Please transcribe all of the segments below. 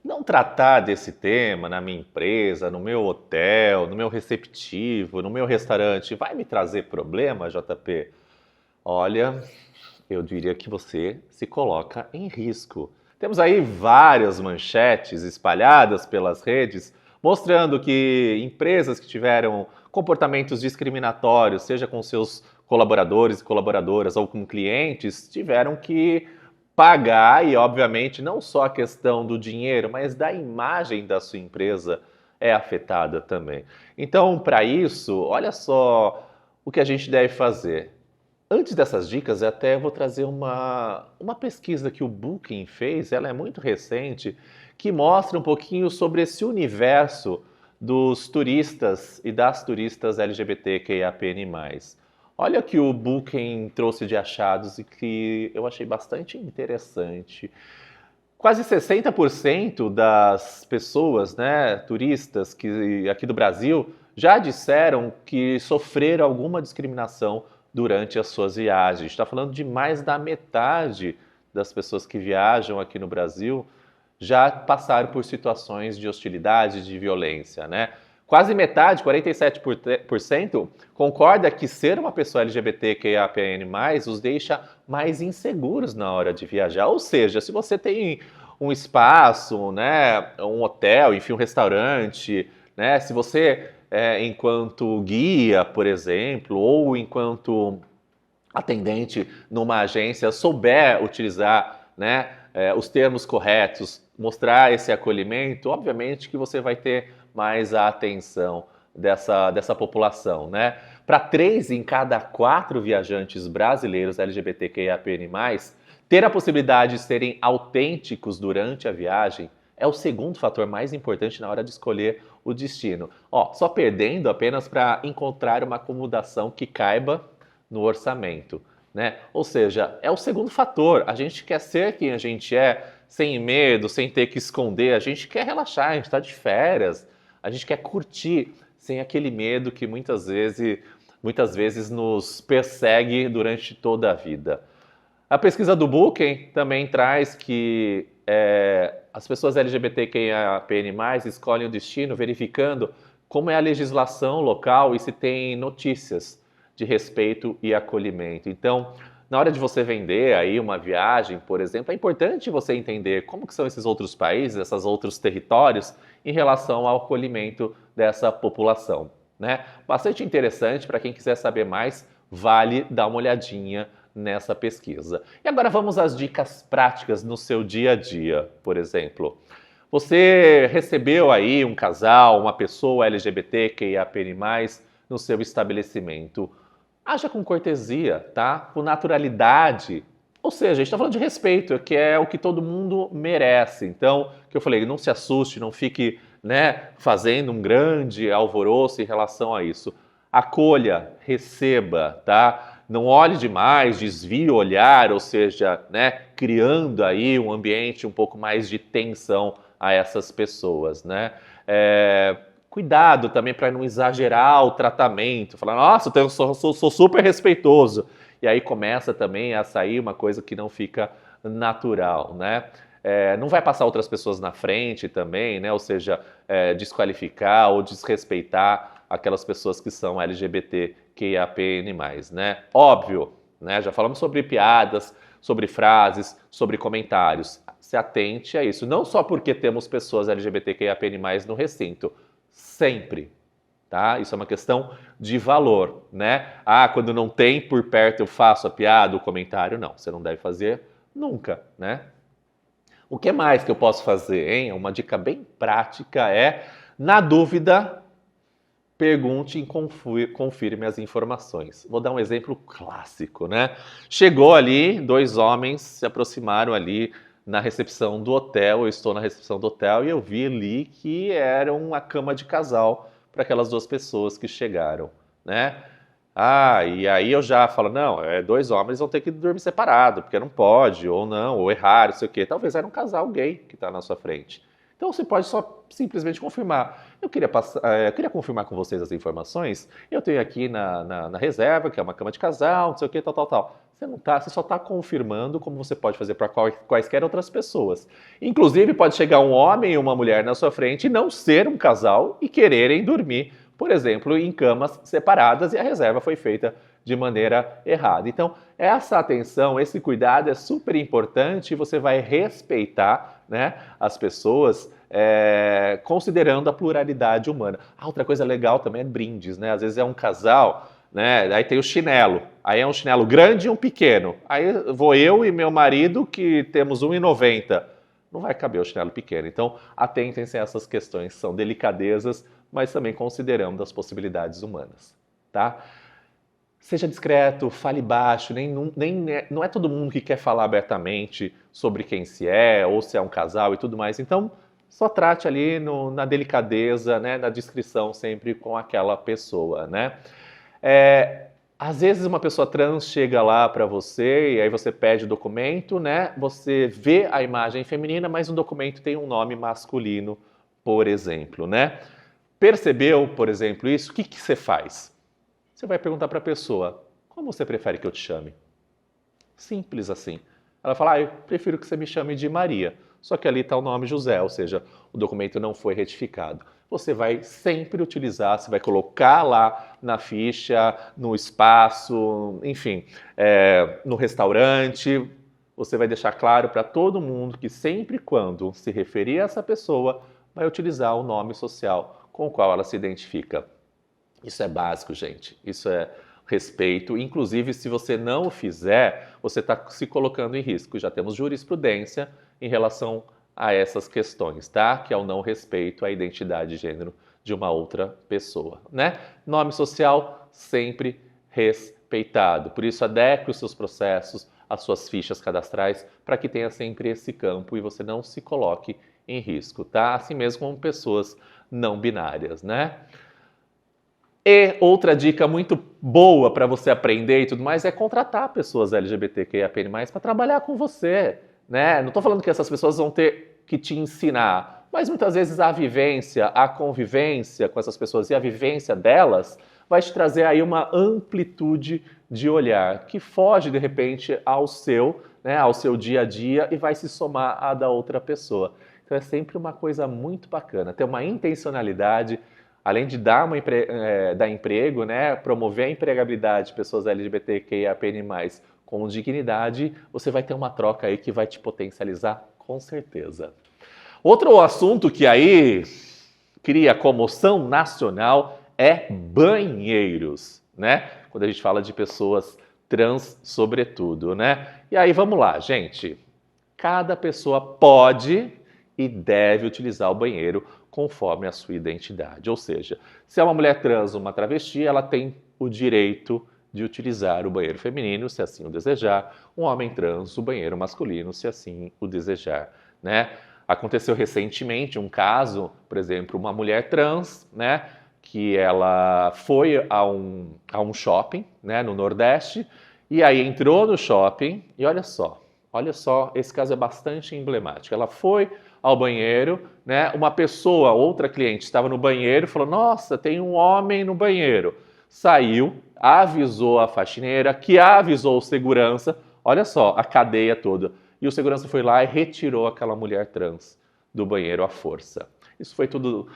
não tratar desse tema na minha empresa, no meu hotel, no meu receptivo, no meu restaurante, vai me trazer problema, JP? Olha, eu diria que você se coloca em risco. Temos aí várias manchetes espalhadas pelas redes mostrando que empresas que tiveram comportamentos discriminatórios, seja com seus colaboradores e colaboradoras ou com clientes, tiveram que pagar e, obviamente, não só a questão do dinheiro, mas da imagem da sua empresa é afetada também. Então, para isso, olha só o que a gente deve fazer. Antes dessas dicas, eu até vou trazer uma pesquisa que o Booking fez, ela é muito recente, que mostra um pouquinho sobre esse universo dos turistas e das turistas LGBTQIAPN+. Olha o que o Booking trouxe de achados e que eu achei bastante interessante. Quase 60% das pessoas, né, turistas que aqui do Brasil já disseram que sofreram alguma discriminação durante as suas viagens. Está falando de mais da metade das pessoas que viajam aqui no Brasil já passaram por situações de hostilidade, de violência, né? Quase metade, 47%, concorda que ser uma pessoa LGBTQIAPN+, os deixa mais inseguros na hora de viajar. Ou seja, se você tem um espaço, né, um hotel, enfim, um restaurante, né, se você, enquanto guia, por exemplo, ou enquanto atendente numa agência souber utilizar, né, os termos corretos, mostrar esse acolhimento, obviamente que você vai ter mais a atenção dessa população, né? Para 3 em cada 4 viajantes brasileiros LGBTQIAPN+, ter a possibilidade de serem autênticos durante a viagem é o segundo fator mais importante na hora de escolher o destino. Ó, só perdendo apenas para encontrar uma acomodação que caiba no orçamento, né? Ou seja, é o segundo fator. A gente quer ser quem a gente é, sem medo, sem ter que esconder. A gente quer relaxar, a gente está de férias. A gente quer curtir sem aquele medo que muitas vezes nos persegue durante toda a vida. A pesquisa do Booking também traz que as pessoas LGBTQIAPN+, escolhem o destino verificando como é a legislação local e se tem notícias de respeito e acolhimento. Então, na hora de você vender aí uma viagem, por exemplo, é importante você entender como que são esses outros países, esses outros territórios em relação ao acolhimento dessa população, né? Bastante interessante para quem quiser saber mais, vale dar uma olhadinha nessa pesquisa. E agora vamos às dicas práticas no seu dia a dia, por exemplo. Você recebeu aí um casal, uma pessoa LGBTQIAPN+, no seu estabelecimento. Haja com cortesia, tá? Com naturalidade. Ou seja, a gente está falando de respeito, que é o que todo mundo merece. Então, que eu falei, não se assuste, não fique, né, fazendo um grande alvoroço em relação a isso. Acolha, receba, tá? Não olhe demais, desvie o olhar, ou seja, né, criando aí um ambiente um pouco mais de tensão a essas pessoas, né? Cuidado também para não exagerar o tratamento, falar, nossa, eu sou super respeitoso. E aí começa também a sair uma coisa que não fica natural, né? Não vai passar outras pessoas na frente também, né? Ou seja, desqualificar ou desrespeitar aquelas pessoas que são LGBTQIAPN+, né? Óbvio, né? Já falamos sobre piadas, sobre frases, sobre comentários. Se atente a isso. Não só porque temos pessoas LGBTQIAPN+, no recinto, sempre, tá? Isso é uma questão de valor, né? Ah, quando não tem por perto eu faço a piada, o comentário, não. Você não deve fazer nunca, né? O que mais que eu posso fazer, hein? Uma dica bem prática é, na dúvida, pergunte e confirme as informações. Vou dar um exemplo clássico, né? Chegou ali, 2 homens se aproximaram ali na recepção do hotel, eu estou na recepção do hotel e eu vi ali que era uma cama de casal para aquelas 2 pessoas que chegaram, né? Ah, e aí eu já falo, não, 2 homens vão ter que dormir separado, porque não pode, ou não, ou errar, não sei o quê. Talvez era um casal gay que está na sua frente. Então você pode só simplesmente confirmar. Eu queria confirmar com vocês as informações. Eu tenho aqui na reserva, que é uma cama de casal, não sei o que, tal, tal, tal. Você não tá, você só está confirmando como você pode fazer para quaisquer outras pessoas. Inclusive, pode chegar um homem e uma mulher na sua frente e não ser um casal e quererem dormir, por exemplo, em camas separadas e a reserva foi feita de maneira errada. Então, essa atenção, esse cuidado é super importante e você vai respeitar, né, as pessoas considerando a pluralidade humana. Outra coisa legal também é brindes, né? Às vezes é um casal, né? Aí tem o chinelo. Aí é um chinelo grande e um pequeno. Aí vou eu e meu marido que temos 1,90. Não vai caber o chinelo pequeno. Então, atentem-se a essas questões. São delicadezas, mas também considerando as possibilidades humanas, tá? Seja discreto, fale baixo, não é todo mundo que quer falar abertamente sobre quem se é, ou se é um casal e tudo mais. Então, só trate ali na delicadeza, né, na discrição sempre com aquela pessoa, né? Às vezes uma pessoa trans chega lá para você e aí você pede o documento, né? Você vê a imagem feminina, mas o documento tem um nome masculino, por exemplo, né? Percebeu, por exemplo, isso? O que você faz? Você vai perguntar para a pessoa, como você prefere que eu te chame? Simples assim. Ela fala, eu prefiro que você me chame de Maria. Só que ali está o nome José, ou seja, o documento não foi retificado. Você vai sempre utilizar, você vai colocar lá na ficha, no espaço, enfim, no restaurante. Você vai deixar claro para todo mundo que sempre quando se referir a essa pessoa, vai utilizar o nome social com o qual ela se identifica. Isso é básico, gente. Isso é respeito. Inclusive, se você não o fizer, você está se colocando em risco. Já temos jurisprudência em relação a essas questões, tá? Que é o não respeito à identidade de gênero de uma outra pessoa, né? Nome social sempre respeitado. Por isso, adeque os seus processos, as suas fichas cadastrais, para que tenha sempre esse campo e você não se coloque em risco, tá? Assim mesmo como pessoas não binárias, né? E outra dica muito boa para você aprender e tudo mais é contratar pessoas LGBTQIAPN+, para trabalhar com você, né? Não estou falando que essas pessoas vão ter que te ensinar, mas muitas vezes a vivência, a convivência com essas pessoas e a vivência delas vai te trazer aí uma amplitude de olhar que foge de repente ao seu, né, ao seu dia a dia e vai se somar à da outra pessoa. Então é sempre uma coisa muito bacana, ter uma intencionalidade. Além de dar emprego, né, promover a empregabilidade de pessoas LGBTQIAPN+, com dignidade, você vai ter uma troca aí que vai te potencializar com certeza. Outro assunto que aí cria comoção nacional é banheiros, né? Quando a gente fala de pessoas trans, sobretudo, né? E aí vamos lá, gente. Cada pessoa pode e deve utilizar o banheiro conforme a sua identidade. Ou seja, se é uma mulher trans ou uma travesti, ela tem o direito de utilizar o banheiro feminino, se assim o desejar. Um homem trans, o banheiro masculino, se assim o desejar, né? Aconteceu recentemente um caso, por exemplo, uma mulher trans, né, que ela foi a um shopping, né, no Nordeste, e aí entrou no shopping e olha só, esse caso é bastante emblemático. Ela foi ao banheiro, né? Uma pessoa, outra cliente, estava no banheiro e falou: Nossa, tem um homem no banheiro. Saiu, avisou a faxineira, que avisou o segurança. Olha só, a cadeia toda. E o segurança foi lá e retirou aquela mulher trans do banheiro à força. Isso foi tudo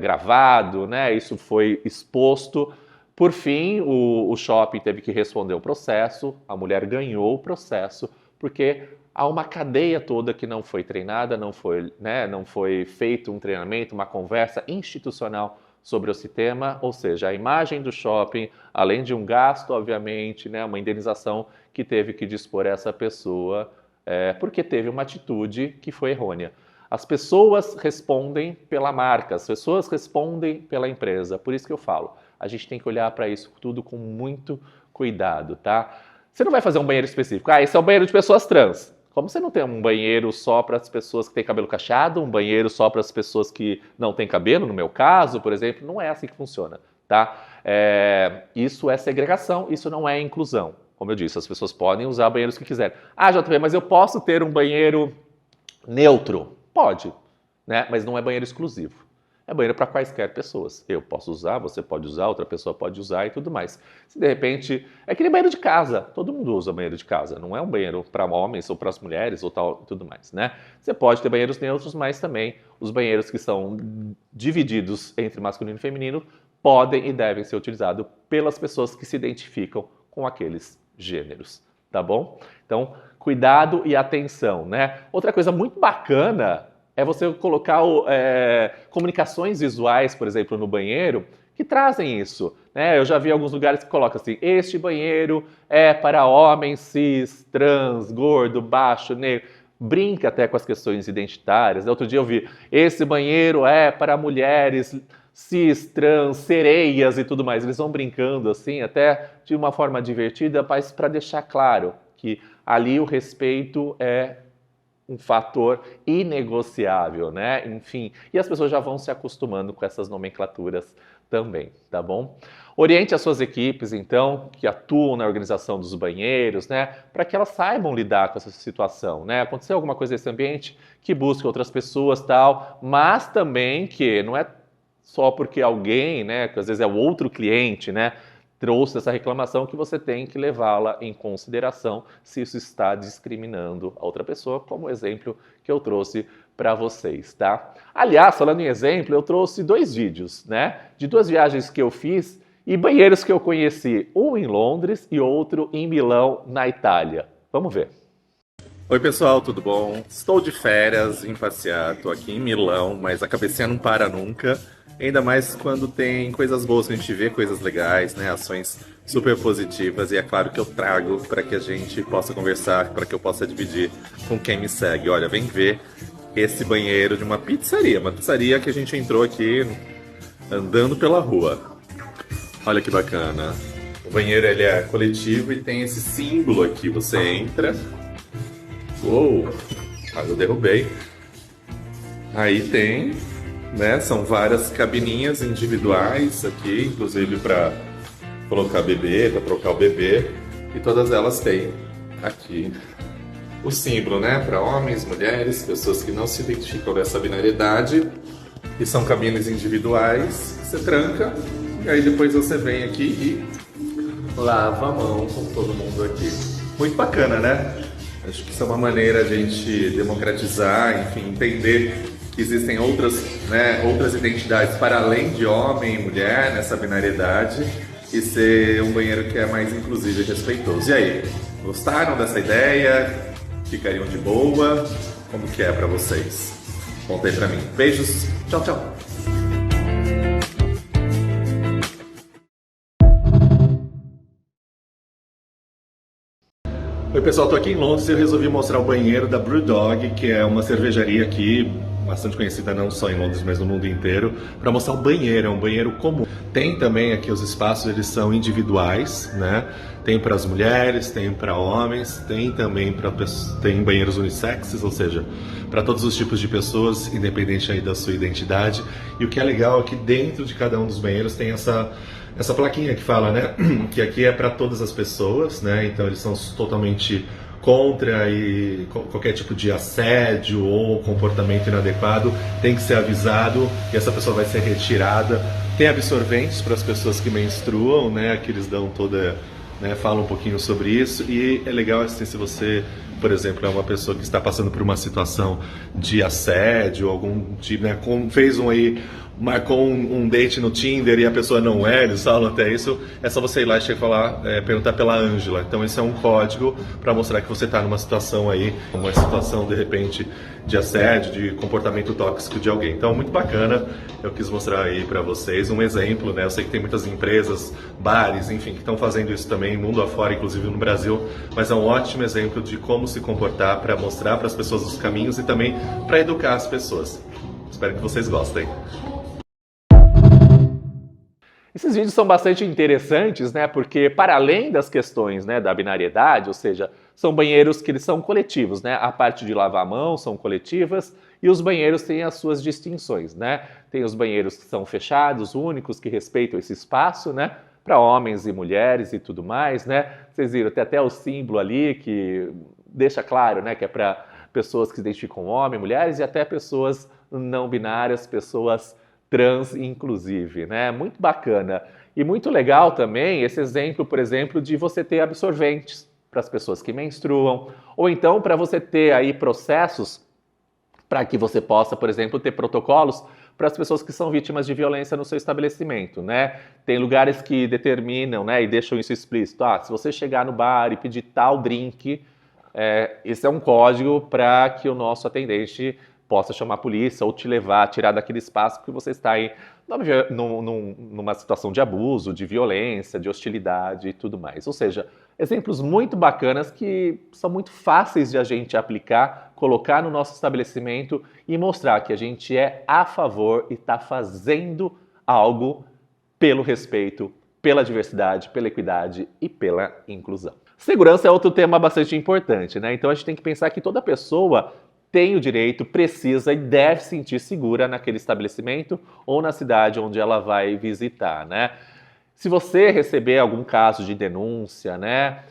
gravado, né? Isso foi exposto. Por fim, o shopping teve que responder o processo, a mulher ganhou o processo, porque há uma cadeia toda que não foi treinada, não foi feito um treinamento, uma conversa institucional sobre esse tema, ou seja, a imagem do shopping, além de um gasto, obviamente, né, uma indenização que teve que dispor essa pessoa, porque teve uma atitude que foi errônea. As pessoas respondem pela marca, as pessoas respondem pela empresa, por isso que eu falo, a gente tem que olhar para isso tudo com muito cuidado, tá? Você não vai fazer um banheiro específico. Esse é o banheiro de pessoas trans. Como você não tem um banheiro só para as pessoas que têm cabelo cacheado, um banheiro só para as pessoas que não têm cabelo, no meu caso, por exemplo, não é assim que funciona, tá? Isso é segregação, isso não é inclusão. Como eu disse, as pessoas podem usar banheiros que quiserem. JP, mas eu posso ter um banheiro neutro? Pode, né? Mas não é banheiro exclusivo. é banheiro para quaisquer pessoas. Eu posso usar, você pode usar, outra pessoa pode usar e tudo mais. Se de repente, é que nem banheiro de casa, todo mundo usa banheiro de casa, não é um banheiro para homens ou para as mulheres ou tal e tudo mais, né? Você pode ter banheiros neutros, mas também os banheiros que são divididos entre masculino e feminino podem e devem ser utilizados pelas pessoas que se identificam com aqueles gêneros, tá bom? Então, cuidado e atenção, né? Outra coisa muito bacana é você colocar comunicações visuais, por exemplo, no banheiro, que trazem isso, né? Eu já vi alguns lugares que colocam assim, este banheiro é para homens cis, trans, gordo, baixo, negro. Brinca até com as questões identitárias. Outro dia eu vi, esse banheiro é para mulheres cis, trans, sereias e tudo mais. Eles vão brincando assim, até de uma forma divertida, mas para deixar claro que ali o respeito é um fator inegociável, né? Enfim, e as pessoas já vão se acostumando com essas nomenclaturas também, tá bom? Oriente as suas equipes, então, que atuam na organização dos banheiros, né? Para que elas saibam lidar com essa situação, né? Aconteceu alguma coisa nesse ambiente, que busque outras pessoas, tal, mas também que não é só porque alguém, né, que às vezes é o outro cliente, né, trouxe essa reclamação que você tem que levá-la em consideração se isso está discriminando a outra pessoa, como o exemplo que eu trouxe para vocês, tá? Aliás, falando em exemplo, eu trouxe 2 vídeos, né, de 2 viagens que eu fiz e banheiros que eu conheci, um em Londres e outro em Milão, na Itália. Vamos ver. Oi pessoal, tudo bom? Estou de férias em passear, estou aqui em Milão, mas a cabecinha não para nunca. Ainda mais quando tem coisas boas que a gente vê, coisas legais, né? Ações super positivas. E é claro que eu trago para que a gente possa conversar, para que eu possa dividir com quem me segue. Olha, vem ver esse banheiro de uma pizzaria que a gente entrou aqui andando pela rua. Olha que bacana. O banheiro ele é coletivo e tem esse símbolo aqui. Você entra. Uou! Ah, eu derrubei. Aí tem, né? São várias cabininhas individuais aqui, inclusive para colocar bebê, para trocar o bebê, e todas elas têm aqui o símbolo, né? Para homens, mulheres, pessoas que não se identificam dessa binariedade, e são cabines individuais. Você tranca e aí depois você vem aqui e lava a mão com todo mundo aqui. Muito bacana, né? Acho que isso é uma maneira de a gente democratizar, enfim, entender que existem outras identidades para além de homem e mulher nessa binariedade e ser um banheiro que é mais inclusivo e respeitoso. E aí, gostaram dessa ideia? Ficariam de boa? Como que é para vocês? Conta aí pra mim. Beijos, tchau, tchau! Oi pessoal, estou aqui em Londres e eu resolvi mostrar o banheiro da Brewdog, que é uma cervejaria aqui, bastante conhecida não só em Londres, mas no mundo inteiro, para mostrar o banheiro, é um banheiro comum. Tem também aqui os espaços, eles são individuais, né? Tem para as mulheres, tem para homens, tem também tem banheiros unissexes, ou seja, para todos os tipos de pessoas, independente aí da sua identidade. E o que é legal é que dentro de cada um dos banheiros tem essa plaquinha que fala, né, que aqui é para todas as pessoas, né, então eles são totalmente contra e qualquer tipo de assédio ou comportamento inadequado tem que ser avisado e essa pessoa vai ser retirada. Tem absorventes para as pessoas que menstruam, né, que eles dão toda, né, falam um pouquinho sobre isso e é legal assim, se você, por exemplo, é uma pessoa que está passando por uma situação de assédio, algum tipo, né, marcou um date no Tinder e a pessoa não é, eles falam até isso, é só você ir lá e perguntar pela Ângela. Então esse é um código para mostrar que você está numa situação aí, uma situação de repente de assédio, de comportamento tóxico de alguém. Então muito bacana, eu quis mostrar aí para vocês um exemplo, né? Eu sei que tem muitas empresas, bares, enfim, que estão fazendo isso também mundo afora, inclusive no Brasil, mas é um ótimo exemplo de como se comportar para mostrar para as pessoas os caminhos e também para educar as pessoas. Espero que vocês gostem. Esses vídeos são bastante interessantes, né? Porque para além das questões, né, da binariedade, ou seja, são banheiros que eles são coletivos, né? A parte de lavar a mão são coletivas e os banheiros têm as suas distinções, né? Tem os banheiros que são fechados, únicos, que respeitam esse espaço, né? Para homens e mulheres e tudo mais, né? Vocês viram, tem até o símbolo ali que deixa claro, né, que é para pessoas que se identificam homem, mulheres e até pessoas não binárias, pessoas trans, inclusive, né? Muito bacana. E muito legal também esse exemplo, por exemplo, de você ter absorventes para as pessoas que menstruam, ou então para você ter aí processos para que você possa, por exemplo, ter protocolos para as pessoas que são vítimas de violência no seu estabelecimento, né? Tem lugares que determinam, né, e deixam isso explícito. Se você chegar no bar e pedir tal drink, esse é um código para que o nosso atendente possa chamar a polícia ou te levar, tirar daquele espaço que você está aí numa situação de abuso, de violência, de hostilidade e tudo mais. Ou seja, exemplos muito bacanas que são muito fáceis de a gente aplicar, colocar no nosso estabelecimento e mostrar que a gente é a favor e está fazendo algo pelo respeito, pela diversidade, pela equidade e pela inclusão. Segurança é outro tema bastante importante, né? Então a gente tem que pensar que toda pessoa tem o direito, precisa e deve se sentir segura naquele estabelecimento ou na cidade onde ela vai visitar, né? Se você receber algum caso de denúncia, né,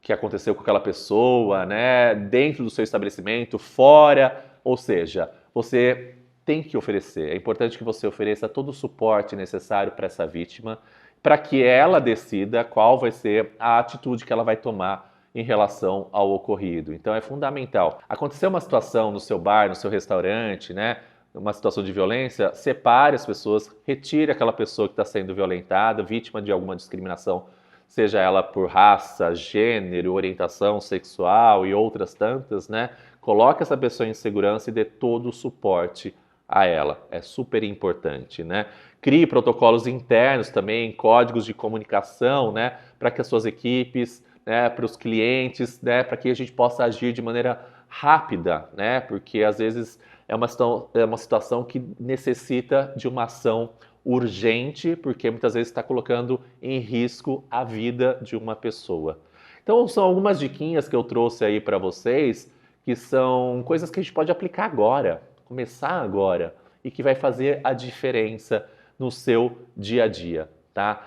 que aconteceu com aquela pessoa, né, dentro do seu estabelecimento, fora, ou seja, você tem que oferecer. É importante que você ofereça todo o suporte necessário para essa vítima, para que ela decida qual vai ser a atitude que ela vai tomar em relação ao ocorrido. Então é fundamental. Aconteceu uma situação no seu bar, no seu restaurante, né? Uma situação de violência, separe as pessoas, retire aquela pessoa que está sendo violentada, vítima de alguma discriminação, seja ela por raça, gênero, orientação sexual e outras tantas, né? Coloque essa pessoa em segurança e dê todo o suporte a ela. É super importante, né? Crie protocolos internos também, códigos de comunicação, né? Para que as suas equipes, né, para os clientes, né, para que a gente possa agir de maneira rápida, né, porque às vezes é uma situação que necessita de uma ação urgente, porque muitas vezes está colocando em risco a vida de uma pessoa. Então são algumas diquinhas que eu trouxe aí para vocês, que são coisas que a gente pode aplicar agora, começar agora, e que vai fazer a diferença no seu dia a dia, tá?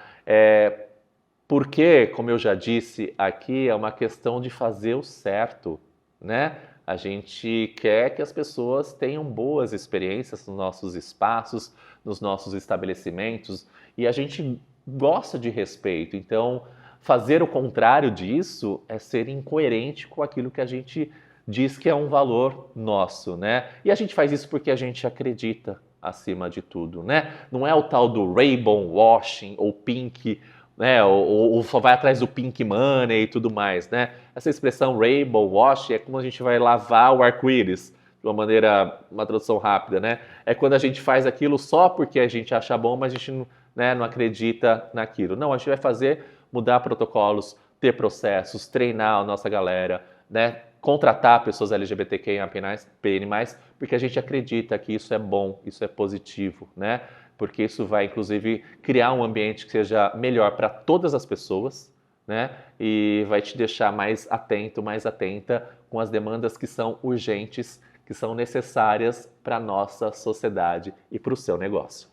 Porque, como eu já disse aqui, é uma questão de fazer o certo, né? A gente quer que as pessoas tenham boas experiências nos nossos espaços, nos nossos estabelecimentos, e a gente gosta de respeito. Então, fazer o contrário disso é ser incoerente com aquilo que a gente diz que é um valor nosso, né? E a gente faz isso porque a gente acredita, acima de tudo, né? Não é o tal do rainbow washing ou pink, né, ou só vai atrás do pink money e tudo mais, né? Essa expressão rainbow wash é como a gente vai lavar o arco-íris, de uma tradução rápida, né? É quando a gente faz aquilo só porque a gente acha bom, mas a gente não, né, não acredita naquilo. Não, a gente vai fazer, mudar protocolos, ter processos, treinar a nossa galera, né? Contratar pessoas LGBTQIA+, porque a gente acredita que isso é bom, isso é positivo, né? Porque isso vai, inclusive, criar um ambiente que seja melhor para todas as pessoas, né? E vai te deixar mais atento, mais atenta com as demandas que são urgentes, que são necessárias para a nossa sociedade e para o seu negócio.